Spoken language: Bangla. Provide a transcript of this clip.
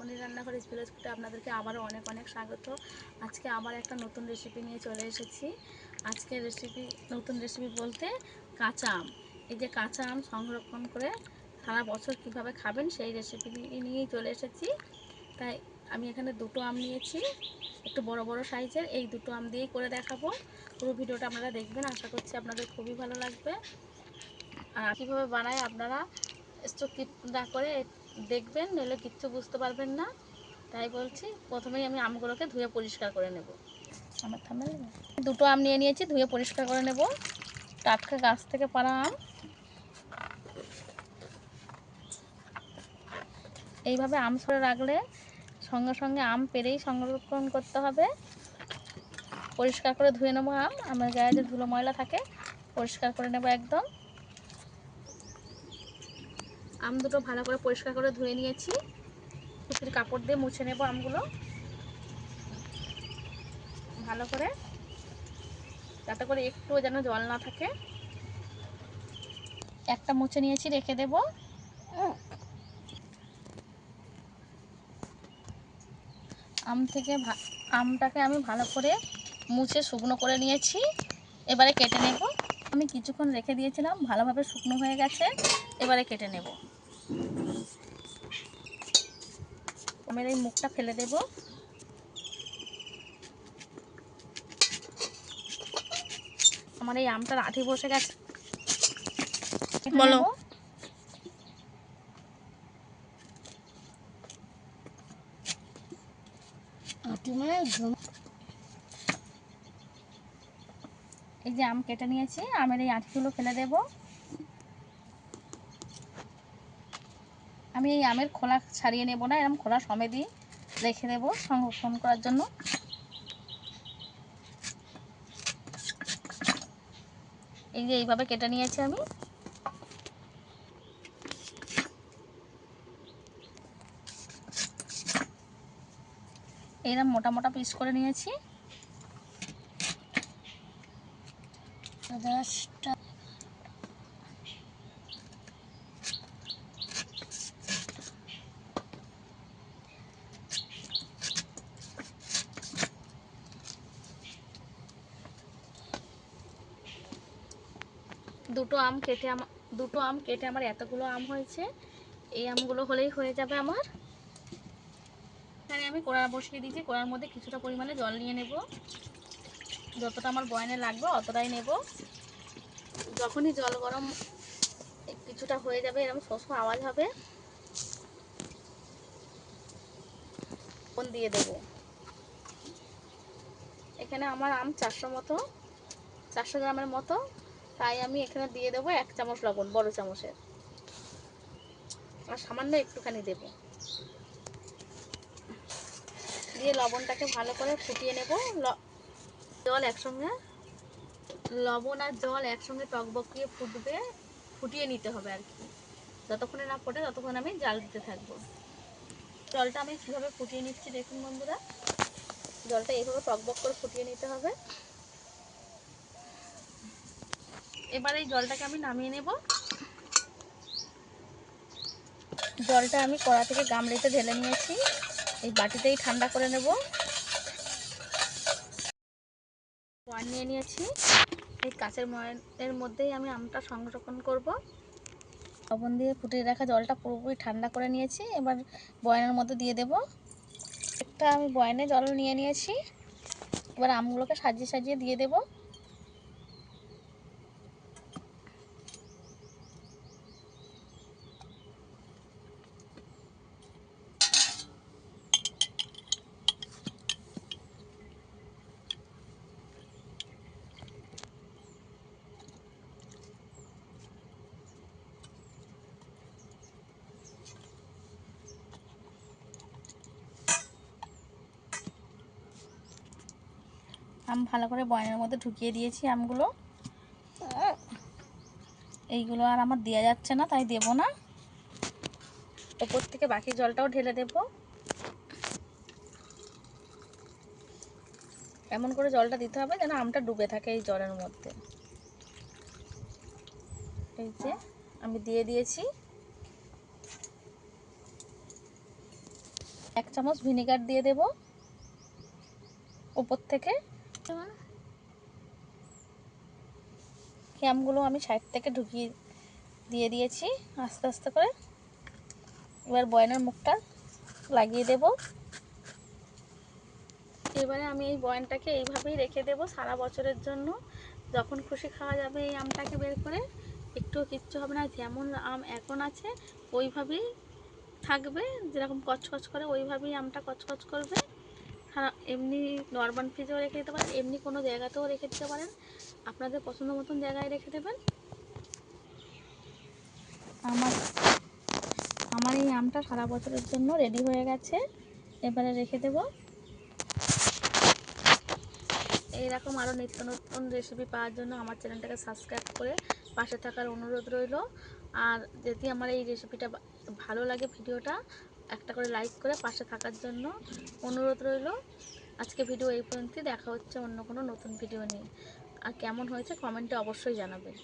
মামনির রান্নাঘর ভিলেজ ফুডে আপনাদেরকে আবারও অনেক অনেক স্বাগত। আজকে আবার একটা নতুন রেসিপি নিয়ে চলে এসেছি। আজকের নতুন রেসিপি বলতে কাঁচা আম। এই যে কাঁচা আম সংরক্ষণ করে সারা বছর কিভাবে খাবেন সেই রেসিপি নিয়েই চলে এসেছি। তাই আমি এখানে দুটো আম নিয়েছি, একটু বড় বড় সাইজের। এই দুটো আম দিয়েই করে দেখাবো। পুরো ভিডিওটা আপনারা দেখবেন, আশা করছি আপনাদের খুবই ভালো লাগবে। আর কীভাবে বানায় আপনারা স্কিপ না করে দেখবেন, নইলে কিচ্ছু বুঝতে পারবেন না। তাই বলছি, প্রথমেই আমি আমগুলোকে ধুয়ে পরিষ্কার করে নেব। আমার থামে দুটো আম নিয়ে নিয়েছি, ধুয়ে পরিষ্কার করে নেব। টাটকা গাছ থেকে পাড়া আম। এইভাবে আম সরে রাখলে সঙ্গে সঙ্গে আম পেরেই সংরক্ষণ করতে হবে। পরিষ্কার করে ধুয়ে নেবো আম। আমার গায়ে যে ধুলো ময়লা থাকে পরিষ্কার করে নেব একদম। আম দুটো ভালো করে পরিষ্কার করে ধুয়ে নিয়েছি। সুতির কাপড় দিয়ে মুছে নেব আমগুলো ভালো করে, যাতে করে একটুও যেন জল না থাকে। একটা মুছে নিয়েছি, রেখে দেব। আমটাকে আমি ভালো করে মুছে শুকনো করে নিয়েছি। এবারে কেটে নেব। আমি কিছুক্ষণ রেখে দিয়েছিলাম, ভালোভাবে শুকনো হয়ে গেছে। এবারে কেটে নেব। আমের এই মুখটা ফেলে দেব। আমার এই আমটার আঠি বসে গেছে, বলো। এই যে আম কেটে নিয়েছি, আমের এই আঠিগুলো ফেলে দেব। আমি এই আমের খোলা ছাড়িয়ে নেব না, এরকম খোলা সমেতই রেখে দেব সংরক্ষণ করার জন্য। এই যে এইভাবে কেটে নিয়েছি আমি। এইরকম মোটা মোটা পিস করে নিয়েছি। দুটো আম কেটে আমার এতগুলো আম হয়েছে। এই আমগুলো হলেই হয়ে যাবে আমার। এখানে আমি কড়া বসিয়ে দিয়েছি। কড়ার মধ্যে কিছুটা পরিমাণে জল নিয়ে নেব। যতটা আমার বয়নে লাগবে অতটাই নেব। যখনই জল গরম কিছুটা হয়ে যাবে, এরকম শোষো আওয়াজ হবে, দিয়ে দেব। এখানে আমার আম 400 গ্রামের মতো, তাই আমি এখানে দিয়ে দেবো 1 চামচ লবণ, বড় চামচের। আর সামান্য একটুখানি দেব। দিয়ে লবণটাকে ভালো করে ফুটিয়ে নেব। লবণ আর জল একসঙ্গে টকবকিয়ে ফুটিয়ে নিতে হবে আর কি। যতক্ষণে না ফোটে ততক্ষণ আমি জাল দিতে থাকবো। জলটা আমি কীভাবে ফুটিয়ে নিচ্ছি দেখুন বন্ধুরা। জলটা এইভাবে টকবক করে ফুটিয়ে নিতে হবে। এবার এই জলটাকে আমি নামিয়ে নেব। জলটা আমি কড়া থেকে গামলিতে ঢেলে নিয়েছি। এই বাটিতেই ঠান্ডা করে নেব। ময়ান নিয়ে নিয়েছি। এই কাঁচের ময়ানের মধ্যেই আমি আমটা সংরক্ষণ করব। লবণ দিয়ে ফুটিয়ে রাখা জলটা পুরোপুরি ঠান্ডা করে নিয়েছি। এবার বয়ানের মধ্যে দিয়ে দেব। একটা আমি বয়ানে জল নিয়ে নিয়েছি। এবার আমগুলোকে সাজিয়ে সাজিয়ে দিয়ে দেব। আম ভালো করে বয়ানের মধ্যে ঢুকিয়ে দিয়েছি আমগুলো। এইগুলো আর আমার দেওয়া যাচ্ছে না, তাই দেব না। ওপর থেকে বাকি জলটাও ঢেলে দেব। এমন করে জলটা দিতে হবে যেন আমটা ডুবে থাকে এই জলের মধ্যে। এই যে আমি দিয়ে দিয়েছি। 1 চামচ ভিনেগার দিয়ে দেব উপর থেকে। ক্যামগুলো আমি সাইড থেকে ঢুকিয়ে দিয়ে দিয়েছি আস্তে আস্তে করে। এবার বয়ামের মুখটা লাগিয়ে দেব। এবারে আমি এই বয়ামটাকে এইভাবেই রেখে দেব সারা বছরের জন্য। যখন খুশি খাওয়া যাবে এই আমটাকে বের করে, একটু কিচ্ছু হবে না, যেমন আম এখন আছে ওইভাবেই থাকবে, যেরকম কচকচ করে ওইভাবেই আমটা কচকচ করবে। এমনি নরমাল ফ্রিজেও রেখে দিতে পারেন, এমনি কোনো জায়গাতেও রেখে দিতে পারেন, আপনাদের পছন্দ মতন জায়গায় রেখে দেবেন। আমার এই আমটা সারা বছরের জন্য রেডি হয়ে গেছে। এবারে রেখে দেব। এইরকম আরও নিত্য নতুন রেসিপি পাওয়ার জন্য আমার চ্যানেলটাকে সাবস্ক্রাইব করে পাশে থাকার অনুরোধ রইল। আর যদি আমার এই রেসিপিটা ভালো লাগে, ভিডিওটা একটা করে লাইক করে পাশে থাকার জন্য অনুরোধ রইল। আজকে ভিডিও এই পর্যন্তই, দেখা হচ্ছে অন্য কোনো নতুন ভিডিও নিয়ে। আর কেমন হয়েছে কমেন্টে অবশ্যই জানাবেন।